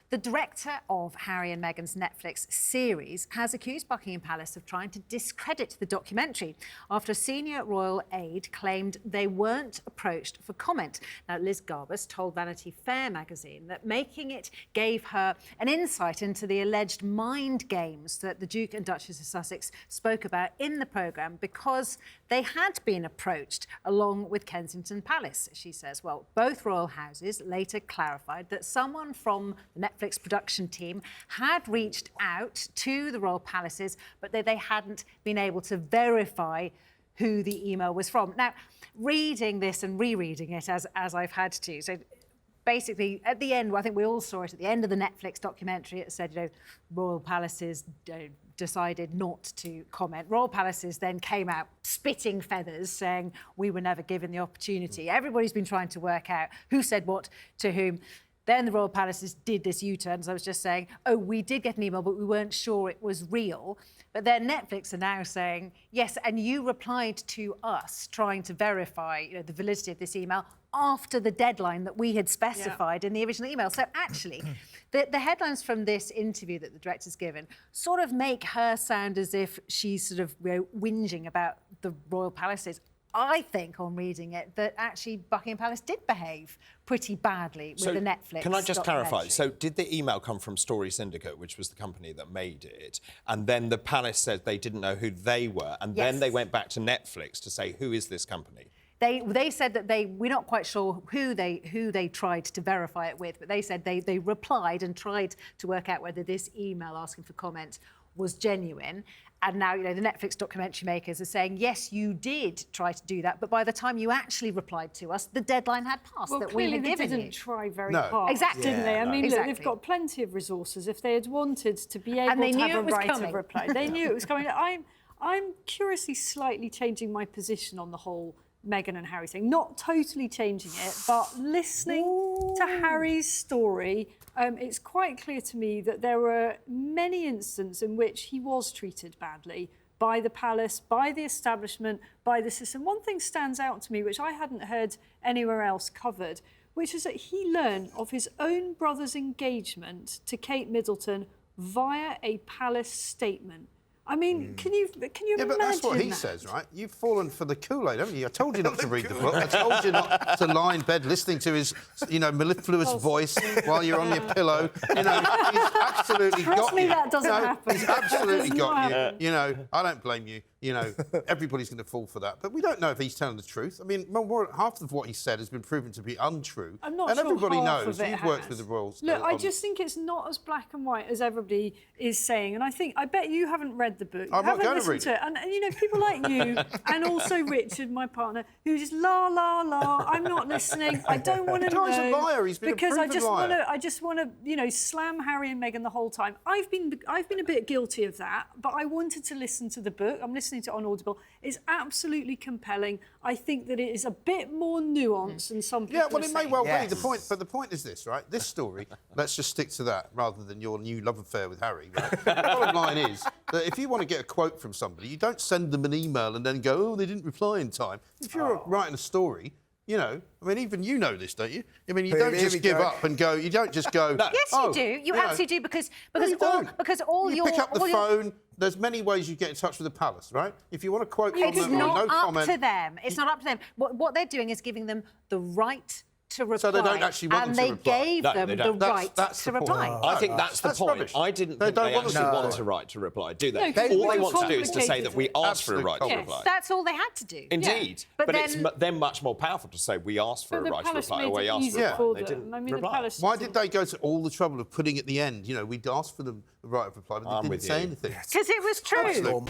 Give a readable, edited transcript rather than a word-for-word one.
The director of Harry and Meghan's Netflix series has accused Buckingham Palace of trying to discredit the documentary after a senior royal aide claimed they weren't approached for comment. Now, Liz Garbus told Vanity Fair magazine that making it gave her an insight into the alleged mind games that the Duke and Duchess of Sussex spoke about in the programme because they had been approached along with Kensington Palace, she says. Well, both royal houses later clarified that someone from the Netflix production team had reached out to the royal palaces, but they hadn't been able to verify who the email was from. Now, reading this and rereading it as I've had to, so basically, at the end, I think we all saw it at the end of the Netflix documentary, it said, royal palaces decided not to comment. Royal palaces then came out spitting feathers, saying we were never given the opportunity. Everybody's been trying to work out who said what to whom. Then the royal palaces did this U-turn, as I was just saying, oh, we did get an email, but we weren't sure it was real. But then Netflix are now saying, yes, and you replied to us trying to verify the validity of this email after the deadline that we had specified in the original email. So actually, the headlines from this interview that the director's given sort of make her sound as if she's sort of whinging about the royal palaces. I think, on reading it, that actually Buckingham Palace did behave pretty badly with the Netflix. Can I just clarify? So did the email come from Story Syndicate, which was the company that made it, and then the palace said they didn't know who they were, and then they went back to Netflix to say, who is this company? They said that we're not quite sure who they tried to verify it with, but they said they replied and tried to work out whether this email asking for comment was genuine. And now, the Netflix documentary makers are saying, yes, you did try to do that, but by the time you actually replied to us, the deadline had passed that we had given you. Well, clearly they didn't try very hard, exactly, didn't they? I mean, look, they've got plenty of resources. If they had wanted to be able to have a right of reply, they knew it was coming. I'm curiously slightly changing my position on the whole Meghan and Harry thing. Not totally changing it, but listening to Harry's story, it's quite clear to me that there were many instances in which he was treated badly by the palace, by the establishment, by the system. One thing stands out to me, which I hadn't heard anywhere else covered, which is that he learned of his own brother's engagement to Kate Middleton via a palace statement. I mean, can you imagine but that's what he says, right? You've fallen for the Kool-Aid, haven't you? I told you not to read the book. I told you not to lie in bed listening to his, mellifluous voice while you're on your pillow. He's absolutely got you. Trust me, that doesn't happen. He's absolutely got you. I don't blame you. Everybody's going to fall for that. But we don't know if he's telling the truth. I mean, half of what he said has been proven to be untrue. I'm not and sure everybody half knows. of it You've worked with the royals. Look, I just think it's not as black and white as everybody is saying. And I bet you haven't read the book. I'm not going to read it. And people like you, and also Richard, my partner, who just la la la. I'm not listening. I don't want to know. He's a liar. He's been because a proven liar. I just want to, slam Harry and Meghan the whole time. I've been a bit guilty of that, but I wanted to listen to the book. I'm listening to it on Audible. It's absolutely compelling. I think that it is a bit more nuanced than some people. Yeah, well, it may well be. But the point is this, right? This story. Let's just stick to that rather than your new love affair with Harry. Right? The bottom line is that if you want to get a quote from somebody, you don't send them an email and then go, oh, they didn't reply in time. If you're writing a story, I mean, even you know this, don't you? I mean, you don't just give up and go. You don't just go. No. Yes, you do. You absolutely do because all you pick up the phone. There's many ways you get in touch with the palace, right? If you want to quote from them, it's not up comment. to them. It's not up to them. What they're doing is giving them the right to reply. So they don't actually want them to reply. And they gave them the right to reply. I think that's the point. Rubbish. I didn't think they actually want a right to reply, do they? All they want to do is to say that we asked for a right to reply. That's all they had to do. Indeed. But it's then much more powerful to say we asked for a right to reply or we asked for a right. They didn't reply. Why did they go to all the trouble of putting at the end, we'd asked for the right of reply, but they didn't say anything? Because it was true.